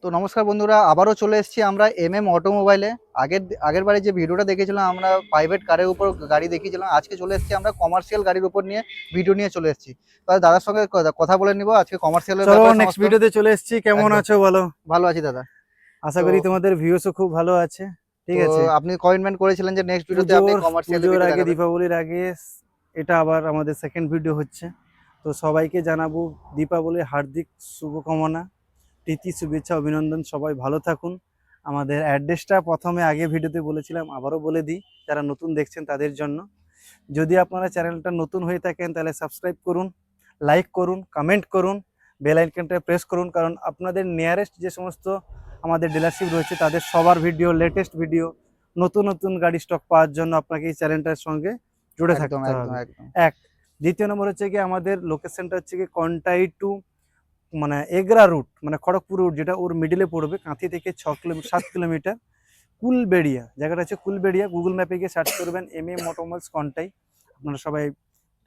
তো নমস্কার বন্ধুরা, আবারও চলে এসেছি আমরা অটোমোবাইলে। আগের বারে যে ভিডিওটা দেখেছিলাম আমরা প্রাইভেট কারের উপর গাড়ি দেখিয়েছিলাম, আজকে চলে এসেছি আমরা কমার্শিয়াল গাড়ির উপর নিয়ে ভিডিও নিয়ে চলে এসেছি। তাহলে দাদার সঙ্গে কথা বলে নিব আজকে কমার্শিয়ালের চলো ব্যাপারে নেক্সট সমস্ত। ভিডিওতে চলে এসেছি। কেমন একদম আছো বলো? ভালো আছি দাদা। আশা তো করি তোমাদের ভিউসও খুব ভালো আছে। ঠিক তো আছে, আপনি কমেন্টমেন্ট করেছিলেন যে নেক্সট ভিডিওতে আপনি কমার্শিয়ালের পুজোর ভিডিও আগে, দেখাবেন। দীপাবলির আগে এটা আবার আমাদের সেকেন্ড ভিডিও হচ্ছে। তো সবাইকে জানাবো দীপাবলির হার্দিক শুভকামনা, প্রীতি, শুভেচ্ছা, অভিনন্দন। সবাই ভালো থাকুন। আমাদের অ্যাড্রেসটা প্রথমে আগে ভিডিওতে বলেছিলাম, আবারও বলে দিই যারা নতুন দেখছেন তাদের জন্য। যদি আপনারা চ্যানেলটা নতুন হয়ে থাকেন তাহলে সাবস্ক্রাইব করুন, লাইক করুন, কমেন্ট করুন, বেল আইকনটা প্রেস করুন, কারণ আপনাদের নিয়ারেস্ট যে সমস্ত আমাদের ডিলারশিপ রয়েছে তাদের সবার ভিডিও, লেটেস্ট ভিডিও, নতুন নতুন গাড়ি স্টক পাওয়ার জন্য আপনাকে এই চ্যানেলটার সঙ্গে জুড়ে একদম থাকতে একদম হবে। একদম এক, দ্বিতীয় নম্বর হচ্ছে কি আমাদের লোকেশনটা হচ্ছে কি কন্টাই টু মানে এগরা রুট, মানে খড়গপুর রুট, যেটা ওর মিডিলে পড়বে। কাঁথি থেকে 7 কিলোমিটার কুলবেড়িয়া, জায়গাটা হচ্ছে কুলবেড়িয়া। গুগল ম্যাপে গিয়ে সার্চ করবেন অটোমোবাইলস কন্টাই, আপনারা সবাই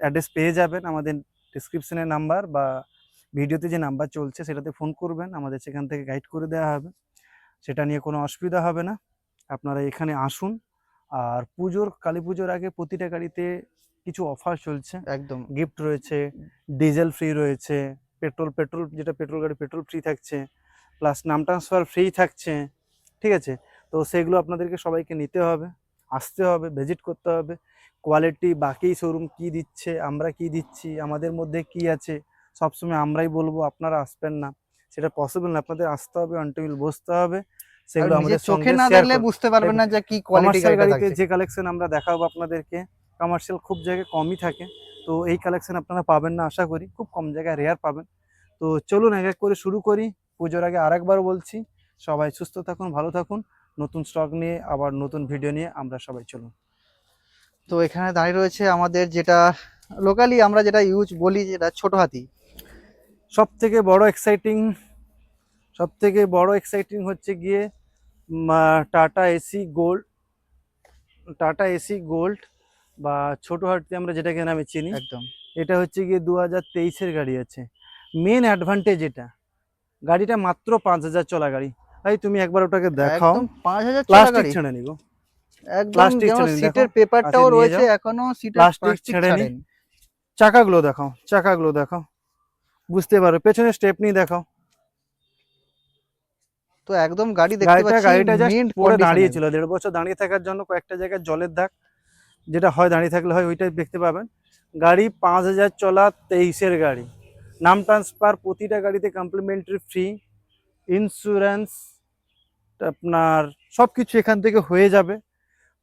অ্যাড্রেস পেয়ে যাবেন। আমাদের ডিসক্রিপশনের নাম্বার বা ভিডিওতে যে নাম্বার চলছে সেটাতে ফোন করবেন, আমাদের সেখান থেকে গাইড করে দেওয়া হবে। সেটা নিয়ে কোনো অসুবিধা হবে না, আপনারা এখানে আসুন। আর কালী পুজোর আগে প্রতিটা গাড়িতে কিছু অফার চলছে, একদম গিফট রয়েছে, ডিজেল ফ্রি রয়েছে, যেটা পেট্রোল গাড়ি পেট্রোল ফ্রি থাকছে, প্লাস নাম ট্রান্সফার ফ্রি থাকছে। ঠিক আছে, তো সেগুলো আপনাদেরকে সবাইকে নিতে হবে, আসতে হবে, ভিজিট করতে হবে। কোয়ালিটি বাকি শোরুম কি দিচ্ছে, আমরা কি দিচ্ছি, আমাদের মধ্যে কি আছে, সবসময় আমরাই বলবো, আপনারা আসবেন না, সেটা পসিবল না। আপনাদের আসতে হবে, অনটেবিল বসতে হবে, আর সেগুলো নিজের আমাদের চোখে সঙ্গে না শেয়ার দেখলে করুন। বুঝতে পারবেন দেখুন, না যে কি কোয়ালিটি কমার্শিয়াল গাড়িটা গাড়িতে থাকছে। যে কালেকশন আমরা দেখাবো আপনাদেরকে, কমার্শিয়াল খুব জায়গায় কমই থাকে, তো এই কালেকশন আপনারা পাবেন না, আশা করি খুব কম জায়গায় রেয়ার পাবেন। তো চলুন এক এক করে শুরু করি। পুজোর আগে আরেকবার বলছি, সবাই সুস্থ থাকুন, ভালো থাকুন। নতুন স্টক নিয়ে আবার নতুন ভিডিও নিয়ে আমরা সবাই চলুন। তো এখানে দাঁড়িয়ে রয়েছে আমাদের যেটা লোকালি আমরা যেটা ইউজ বলি, যেটা ছোট হাতি। সব থেকে বড় এক্সাইটিং হচ্ছে গিয়ে tata AC gold. Tata AC gold বা ছোট হাতি আমরা যেটাকে নামে চিনি, একদম এটা হচ্ছে গিয়ে 2023-এর গাড়ি আছে। মেন অ্যাডভান্টেজ এটা, গাড়িটা মাত্র 5,000 চলা গাড়ি। ভাই তুমি একবার ওটাকে দেখাও, একদম 5,000 চলা প্লাস্টিক গাড়ি। ছেড়ে নিব, একদম প্লাস্টিক যেমন ছেড়ে নি, দেখো সিটের কাছে পেপারটাও নিয়ে রয়েছে, যাও, এখনো সিটের প্লাস্টিক প্লাস্টিক ছেড়ে নি। ছাড়েনি। চাকাগুলো দেখাও, বুঝতে পারো। পেছনে স্টেপনি দেখাও। তো একদম গাড়ি দেখতে গাড়িটা পাচ্ছি গাড়িটা জাস্ট মিন্ট পরে কন্ডিশনের। দাঁড়িয়েছিল, 1.5 বছর দাঁড়িয়ে থাকার জন্য কয়েকটা জায়গায় জলের দাগ, যেটা হয় দাঁড়িয়ে থাকলে হয়, ওইটাই দেখতে পাবেন। গাড়ি 5,000 চলা, 23-এর গাড়ি। নাম ট্রান্সফার প্রতিটা গাড়িতে কমপ্লিমেন্টারি ফ্রি, ইন্স্যুরেন্স আপনার সব কিছু এখান থেকে হয়ে যাবে।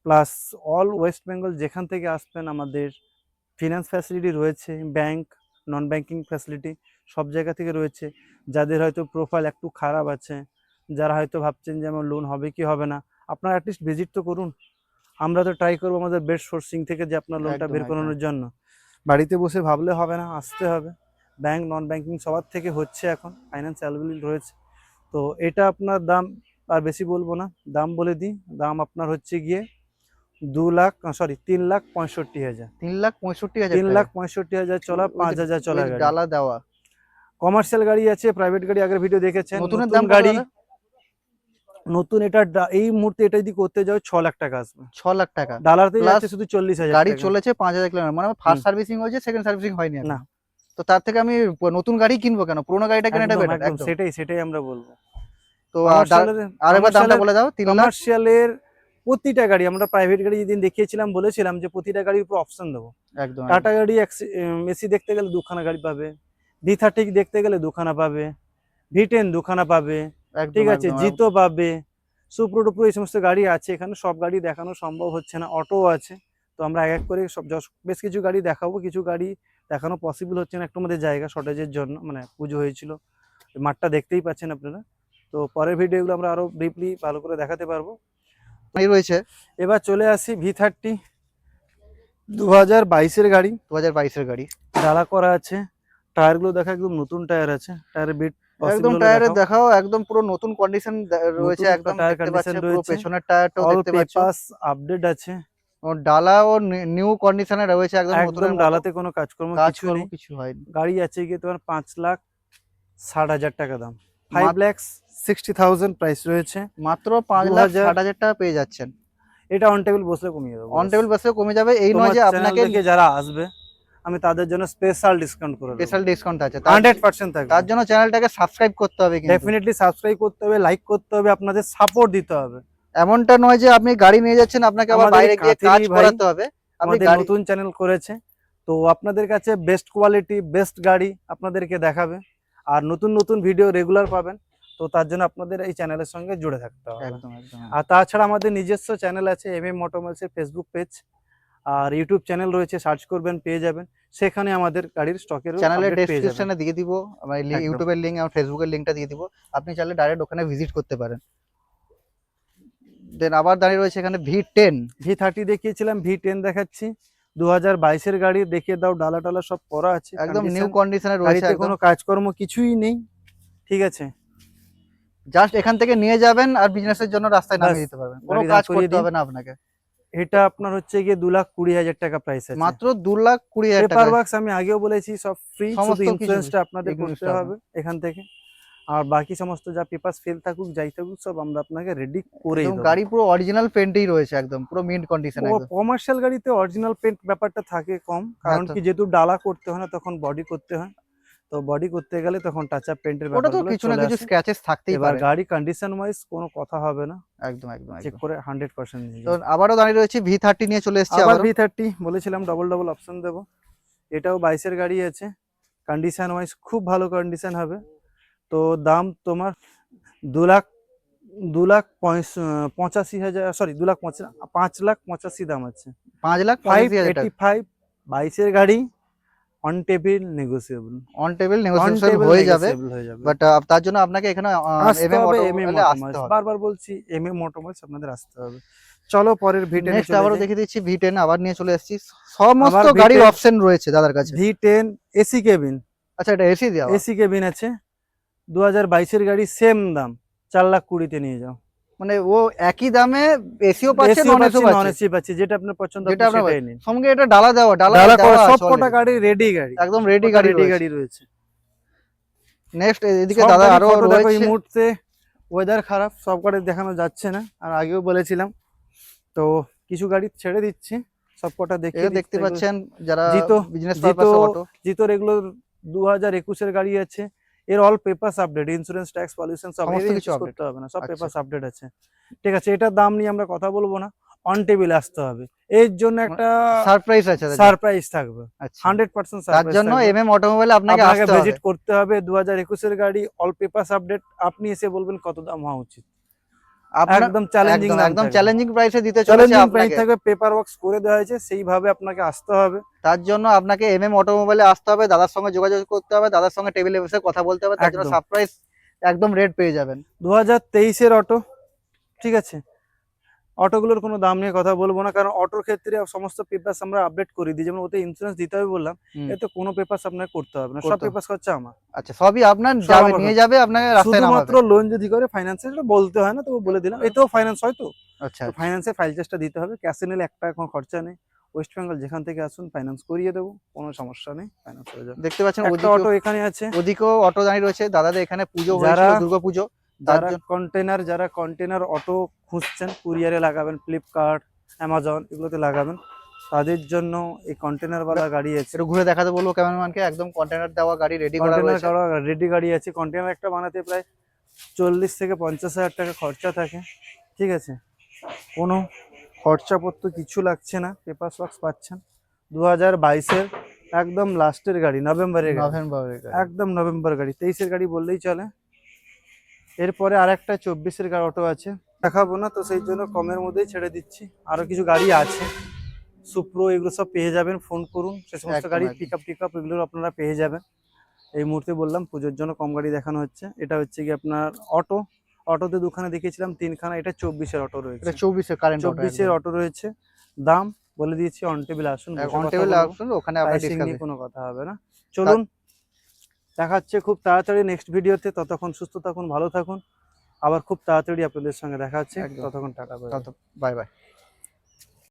প্লাস অল ওয়েস্ট বেঙ্গল যেখান থেকে আসবেন আমাদের ফিনান্স ফ্যাসিলিটি রয়েছে, ব্যাংক, নন ব্যাংকিং ফ্যাসিলিটি সব জায়গা থেকে রয়েছে। যাদের হয়তো প্রোফাইল একটু খারাপ আছে, যারা হয়তো ভাবছেন যে আমার লোন হবে কি হবে না, আপনারা অ্যাটলিস্ট ভিজিট তো করুন। আমরা তো ট্রাই করবো আমাদের বেস্ট সোর্সিং থেকে যে আপনার লোনটা একদম বের একদম করানোর জন্য। বাড়িতে বসে ভাবলে হবে না, আসতে হবে। ব্যাংক, নন ব্যাংকিং সবার থেকে হচ্ছে, এখন ফাইন্যান্স অ্যাভেলেবল রয়েছে। তো এটা আপনার দাম আর বেশি বলবো না, দাম বলে দিই। দাম আপনার হচ্ছে গিয়ে 3,65,000, 3,65,000 টাকা 3,65,000 চলা, উইথ 5,000 চলা উইথ গাড়ি। ডালা দেওয়া। কমার্শিয়াল গাড়ি আছে, প্রাইভেট গাড়ি আগের ভিডিও দেখেছেন। নতুনের নতুন দাম কত গাড়ি, দাদা? নতুন এটা এই মুহূর্তে এটা যদি করতে যাও 6 লাখ টাকা আসবে। 6 লাখ টাকা ডালারতে প্লাস যাচ্ছে শুধু 40,000 গাড়ি টাকা। চলেছে 5,000 কিলোমিটার, মানে হুম, ফার্স্ট সার্ভিসিং হয়েছে, সেকেন্ড সার্ভিসিং হয়নি না, এখনো। তো তার থেকে আমি নতুন গাড়ি কিনবো কেন, পুরোনো গাড়িটা কেনাটা একদম বেটার একদম একদম। সেটাই আমরা বলবো। তো কমার্শিয়ালের আরেকবার দামটা কমার্শিয়ালের বলে দাও। 3 লাখ। কমার্শিয়ালের প্রতিটা গাড়ি, আমরা প্রাইভেট গাড়ি যেদিন দেখিয়েছিলাম বলেছিলাম যে প্রতিটা গাড়ির উপর অপশন দেবো। একদম টাটা গাড়ি এসি দেখতে গেলে 2খানা গাড়ি পাবে, V30 দেখতে গেলে 2খানা পাবে, V10 2খানা পাবে। একদম ঠিক আছে, একদম জিতো পাবে, সুপ্রো টুপ্রো এই সমস্ত গাড়ি আছে। এখানে সব গাড়ি দেখানো সম্ভব হচ্ছে না, অটো আছে। তো আমরা এক এক করে বেশ কিছু গাড়ি দেখাবো, কিছু গাড়ি দেখানো পসিবল হচ্ছে না, একটু আমাদের জায়গা শর্টেজের জন্য, মানে পুজো হয়েছিল, মাঠটা দেখতেই পাচ্ছেন আপনারা। তো পরের ভিডিওগুলো আমরা আরো ডিপলি ভালো করে দেখাতে পারবো। এই রয়েছে এবার চলে আসি V30, 2022-এর গাড়ি, 2022-এর গাড়ি। ডালা করা আছে। টায়ারগুলো দেখা, একদম নতুন টায়ার আছে। টায়ারের বিট পসিবল একদম হলে টায়ারে দেখাও। দেখাও, একদম পুরো নতুন কন্ডিশন রয়েছে, নতুন একদম টায়ার দেখতে কন্ডিশন পাচ্ছে, পুরো রয়েছে, পেছনের টায়ারটাও অল দেখতে পাচ্ছ। পেপারস আপডেট আছে। ও ডালা ও নিউ কন্ডিশনে রয়েছে, একদম একদম নতুনের মতো। ডালাতে কোনো কিছু কাজকর্ম নেই। কিছু হয়নি। গাড়ি আছে গিয়ে তোমার 5,60,000 টাকা দাম, 5 মাত্র lakhs 60,000 প্রাইস রয়েছে। মাত্র 5,60,000 টাকা পেয়ে যাচ্ছেন। এটা অন টেবিল বসলে কমিয়ে দেবো। অন টেবিল বাসে কমে যাবে, এই নয় যে আপনাকে যারা আসবে আমি তাদের জন্য স্পেশাল ডিসকাউন্ট করে দেবো। স্পেশাল ডিসকাউন্ট আছে, 100% থাকবে। তার জন্য চ্যানেলটাকে সাবস্ক্রাইব করতে হবে কিন্তু। ডেফিনেটলি সাবস্ক্রাইব করতে হবে, লাইক করতে হবে, আপনাদের সাপোর্ট দিতে হবে। এমনটা নয় যে আপনি গাড়ি নিয়ে যাচ্ছেন আপনাকে আবার আমাদের বাইরে গিয়ে কাজ কাতেরি ভাই করাতে হবে। আপনি আমাদের গাড়ি নতুন চ্যানেল করেছে, তো আপনাদের কাছে বেস্ট কোয়ালিটি বেস্ট গাড়ি আপনাদেরকে দেখাবে, আর নতুন নতুন ভিডিও রেগুলার পাবেন। তো তার জন্য আপনাদের এই চ্যানেলের সঙ্গে জুড়ে থাকতে হবে। একদম একদম। আর তাছাড়া আমাদের নিজস্ব চ্যানেল আছে এমএম অটোমোবাইলসের ফেসবুক পেজ, আর ইউটিউব চ্যানেল রয়েছে, সার্চ করবেন পেয়ে যাবেন। সেখানে আমাদের গাড়ির স্টকের চ্যানেলের ডেসক্রিপশনে দিয়ে দিব, আমার একদম। ইউটিউবের লিংক আর ফেসবুকের লিংকটা দিয়ে দিব, আপনি চাইলে ডাইরেক্ট ওখানে ভিজিট করতে পারেন। দেন আবার দাঁড়িয়ে রয়েছে এখানে V10। V30 দেখিয়েছিলাম, V10 দেখাচ্ছি। 2022-এর গাড়ি দেখিয়ে দাও, ডালা টালা সব করা আছে, একদম condition, নিউ কন্ডিশনে রয়েছে, গাড়িতে একদম কোনো কাজকর্ম কিছুই নেই, ঠিক আছে। জাস্ট এখান থেকে নিয়ে যাবেন আর বিজনেসের জন্য রাস্তায় নামিয়ে ব্যাস, দিতে পারবেন, কোনো গাড়ি দাঁড় কাজ করিয়ে করতে দিন। হবে না আপনাকে। এটা আপনার হচ্ছে গিয়ে 2,20,000 টাকা প্রাইস আছে। মাত্র 2,20,000 পেপার টাকা। ওয়ার্কস আমি আগেও বলেছি সব ফ্রি, সমস্ত শুধু কিছু ইন্স্যুরেন্সটা আপনাদের করতে ইন্স্যুরেন্সটা হবে এখান থেকে, আর বাকি সমস্ত যা পেপারস ফেল থাকুক যাই থাকুক সব আমরা আপনাকে রেডি করেই একদম দেবো। গাড়ি পুরো অরিজিনাল পেন্টেই রয়েছে, একদম পুরো মিন্ট কন্ডিশন একদম। কমার্শিয়াল গাড়িতে অরিজিনাল পেন্ট ব্যাপারটা থাকে কম, কারণ তো। কি যেহেতু ডালা করতে হয় না তখন বডি করতে হয়, তো বডি করতে গেলে তখন টাচ আপ পেন্টের ওটা তো ব্যাপারগুলো কিছু না চলে কিছু আসে। স্ক্র্যাচেস থাকতেই এবার পারে। গাড়ি কন্ডিশন ওয়াইজ কোনো কথা হবে না, একদম একদম চেক একদম। করে 100% নিয়ে তো যাবেন। আবারও দাঁড়িয়ে রয়েছে V30 নিয়ে চলে এসেছে আবার আবারও। V30 বলেছিলাম ডবল ডবল অপশন দেবো। এটাও 22-এর গাড়ি আছে, কন্ডিশন ওয়াইজ খুব ভালো কন্ডিশন হবে। তো দাম তোমার 2,85,000, সরি 5,85,000 দাম আছে। 5,85,000 টাকা 585, 22-এর গাড়ি, on table negotiable, on table on negotiable table হয়ে যাবে। নেগোসিয়েবল হয়ে যাবে। বাট তার জন্য আপনাকে এখানে আসতে এমএম হবে অটো এমএম আসতে অটোমোবাইলস, হবে। বারবার বলছি এমএম অটোমোবাইলস আপনাদের আসতে হবে। চলো পরের V10 নেক্সট চলে আবারও যাই। দেখিয়ে দিচ্ছি V10 আবার নিয়ে চলে এসেছি। সমস্ত আবার গাড়ির V10 অপশন রয়েছে দাদার কাছে। V10 এসি কেবিন, আচ্ছা এটা এসি দেওয়া। এসি কেবিন আছে, 2022-এর গাড়ি, সেম দাম 4,20,000-তে নিয়ে যাও। মানে ও একই দামে এসিও পাচ্ছে এসিও নন পাচ্ছি, এসিও নন পাচ্ছে, এসি পাচ্ছি, যেটা আপনার পছন্দ যেটা আপনি আপনার সেটাই নিন। সঙ্গে এটা ডালা দেওয়া, ডালা করা দেওয়া সব আছে কটা already। গাড়ি রেডি গাড়ি, একদম রেডি সবকটা গাড়ি রেডি রয়েছে। গাড়ি রয়েছে। নেক্সট এদিকে সব দাদা গাড়ি আরো ফটো দেখো, এই রয়েছে। মুহূর্তে ওয়েদার খারাপ, সব গাড়ি দেখানো যাচ্ছে না, আর আগেও বলেছিলাম, তো কিছু গাড়ি ছেড়ে দিচ্ছি, সব কটা দেখিয়ে এটা দেখতে দিচ্ছি। পাচ্ছেন যারা জিতো বিজনেস জিতো পারপাসে অটো। জিতোর এগুলো 2021-এর গাড়ি আছে, এর all papers update, insurance tax pollution সব সমস্ত এর কিছু কিছু update। করতে হবে না, সব আচ্ছা। পেপারস আপডেট আছে, ঠিক আছে। এটার দাম নিয়ে আমরা কথা বলবো না, অন টেবিল আসতে হবে, এর জন্য একটা সারপ্রাইজ আছে দাদা। সারপ্রাইজ থাকবে, আচ্ছা 100% তার সারপ্রাইজ জন্য থাকবে। এমএম অটোমোবাইলে আপনাকে আপনাকে আসতে হবে। ভিজিট করতে হবে, 2021-এর গাড়ি, অল পেপারস আপডেট, আপনি এসে বলবেন কত দাম হওয়া উচিত, আপনার একদম চ্যালেঞ্জিং দাম একদম থাকবে, চ্যালেঞ্জিং প্রাইসে দিতে চলেছে চ্যালেঞ্জিং প্রাইস আপনাকে। থাকবে, পেপার ওয়ার্কস করে দেওয়া হয়েছে, সেইভাবে আপনাকে আসতে হবে। তার জন্য আপনাকে এমএম অটোমোবাইলে আসতে হবে, দাদার সঙ্গে যোগাযোগ করতে হবে, দাদার সঙ্গে টেবিলে বসে কথা বলতে হবে, তার জন্য একদম। সারপ্রাইজ একদম রেট পেয়ে যাবেন। 2023-এর অটো, ঠিক আছে। অটোগুলোর কোনো দাম নিয়ে কথা বলবো না, কারণ অটোর ক্ষেত্রে সমস্ত পেপারস আমরা আপডেট করে দিই, যেমন ওতে ইন্স্যুরেন্স দিতে হবে বললাম, এতে কোনো পেপারস আপনাকে করতে হবে না, সব করতে হবে। পেপারস হচ্ছে আমার। আচ্ছা সবই আপনার সব যাবে, আমার নিয়ে যাবে আপনাকে রাস্তায় শুধুমাত্র নামাবে। লোন যদি করে ফাইন্যান্সে, সেটা বলতে হয় না, তবু বলে দিলাম, এতেও ফাইন্যান্স হয়, তো আচ্ছা আচ্ছা। ফাইন্যান্সে ফাইল চার্জটা দিতে হবে, ক্যাশে নিলে একটা এখন খরচা নেই, ওয়েস্ট বেঙ্গল যেখান থেকে আসুন ফাইন্যান্স করিয়ে দেবো, কোনো সমস্যা নেই, ফাইন্যান্স হয়ে যাবে। দেখতে পাচ্ছেন একটা ওদিকেও অটো এখানে আছে, ওদিকেও অটো দাঁড়িয়ে রয়েছে, দাদাদের এখানে পুজো যারা হয়েছিল, দুর্গাপুজো, তার জন্য যারা কন্টেনার অটো খুঁজছেন, কুরিয়ারে লাগাবেন, ফ্লিপকার্ট, অ্যামাজন এগুলোতে লাগাবেন, তাদের জন্য এই কন্টেনারওয়ালা গাড়ি আছে। একটু ঘুরে দেখাতে বলবো ক্যামেরাম্যানকে, একদম কন্টেনার দেওয়া গাড়ি রেডি করা কন্টেনার রয়েছে। রেডি গাড়ি আছে, কন্টেনার একটা বানাতে প্রায় 40 থেকে 50,000 টাকা খরচা থাকে, ঠিক আছে। কোনো খরচাপত্র কিছু লাগছে না, পেপার ওয়ার্কস পাচ্ছেন। 2022-এর একদম লাস্টের গাড়ি, নভেম্বরের গাড়ি, নভেম্বরের গাড়ি। একদম নভেম্বর গাড়ি, 23-এর গাড়ি বললেই চলে। এরপরে আরেকটা 24-এর গাড়ি অটো আছে, দেখাবো না, তো সেই জন্য কমের মধ্যেই ছেড়ে দিচ্ছি। আরো কিছু গাড়ি আছে, সুপ্রো, এগুলো সব পেয়ে যাবেন, ফোন করুন, সে সমস্ত একদম, গাড়ি একদম। পিক আপ এগুলো আপনারা পেয়ে যাবেন। এই মুহূর্তে বললাম পুজোর জন্য কম গাড়ি দেখানো হচ্ছে। এটা হচ্ছে কি আপনার অটোতে দুখানা দেখিয়েছিলাম, 3খানা, এটা 24-এর অটো রয়েছে, এটা 24-এর কারেন্ট অটো। 24-এর অটো রয়েছে। দাম বলে দিয়েছি, অন টেবিল আসুন, অন টেবিল আসুন, ওখানে আপনার প্রাইসিং ডিসকাস। নিয়ে কোনো কথা হবে না। চলুন দেখাচ্ছে খুব তাড়াতাড়ি নেক্সট ভিডিওতে, ততক্ষণ সুস্থ থাকুন, ভালো থাকুন, আবার খুব তাড়াতাড়ি আপনাদের সঙ্গে দেখা হচ্ছে, একদম। ততক্ষণ টাটা। Bye bye.